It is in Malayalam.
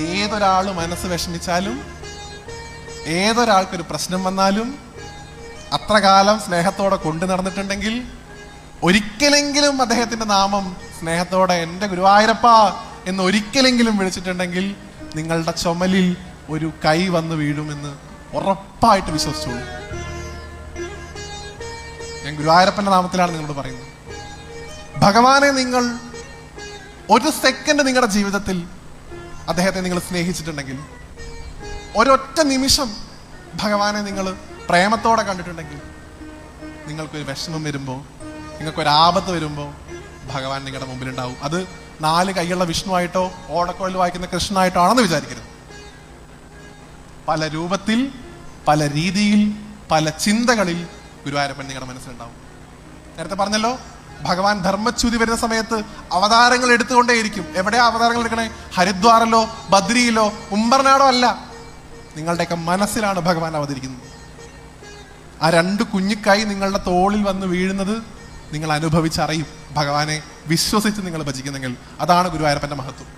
ഏതൊരാൾ മനസ്സ് വിഷമിച്ചാലും, ഏതൊരാൾക്കൊരു പ്രശ്നം വന്നാലും, അത്ര കാലം സ്നേഹത്തോടെ കൊണ്ടു നടന്നിട്ടുണ്ടെങ്കിൽ, ഒരിക്കലെങ്കിലും അദ്ദേഹത്തിന്റെ നാമം സ്നേഹത്തോടെ എൻ്റെ ഗുരുവായൂരപ്പ എന്ന് ഒരിക്കലെങ്കിലും വിളിച്ചിട്ടുണ്ടെങ്കിൽ നിങ്ങളുടെ ചുമലിൽ ഒരു കൈ വന്ന് വീഴുമെന്ന് ഉറപ്പായിട്ട് വിശ്വസിച്ചോളൂ. ഞാൻ ഗുരുവായൂരപ്പന്റെ നാമത്തിലാണ് നിങ്ങളോട് പറയുന്നത്. ഭഗവാനെ നിങ്ങൾ ഒരു സെക്കൻഡ് നിങ്ങളുടെ ജീവിതത്തിൽ അദ്ദേഹത്തെ നിങ്ങൾ സ്നേഹിച്ചിട്ടുണ്ടെങ്കിൽ, ഒരൊറ്റ നിമിഷം ഭഗവാനെ നിങ്ങൾ പ്രേമത്തോടെ കണ്ടിട്ടുണ്ടെങ്കിൽ, നിങ്ങൾക്കൊരു വിഷമം വരുമ്പോൾ, നിങ്ങൾക്കൊരാപത്ത് വരുമ്പോൾ ഭഗവാൻ നിങ്ങളുടെ മുമ്പിലുണ്ടാവും. അത് 4 കൈയുള്ള വിഷ്ണുവായിട്ടോ ഓടക്കോയിൽ വായിക്കുന്ന കൃഷ്ണനായിട്ടോ ആണെന്ന് വിചാരിക്കരുത്. പല രൂപത്തിൽ, പല രീതിയിൽ, പല ചിന്തകളിൽ ഗുരുവായൂരപ്പൻ നിങ്ങളുടെ മനസ്സിലുണ്ടാവും. നേരത്തെ പറഞ്ഞല്ലോ, ഭഗവാൻ ധർമ്മച്യുതി വരുന്ന സമയത്ത് അവതാരങ്ങൾ എടുത്തുകൊണ്ടേയിരിക്കും. എവിടെയാ അവതാരങ്ങൾ എടുക്കണേ? ഹരിദ്വാറിലോ ബദ്രിയിലോ ഉംബർനാടോ അല്ല, നിങ്ങളുടെയൊക്കെ മനസ്സിലാണ് ഭഗവാൻ അവതരിക്കുന്നത്. ആ 2 കുഞ്ഞിക്കായി നിങ്ങളുടെ തോളിൽ വന്ന് വീഴുന്നത് നിങ്ങൾ അനുഭവിച്ചറിയും, ഭഗവാനെ വിശ്വസിച്ച് നിങ്ങൾ ഭജിക്കുന്നെങ്കിൽ. അതാണ് ഗുരുവായൂരപ്പന്റെ മഹത്വം.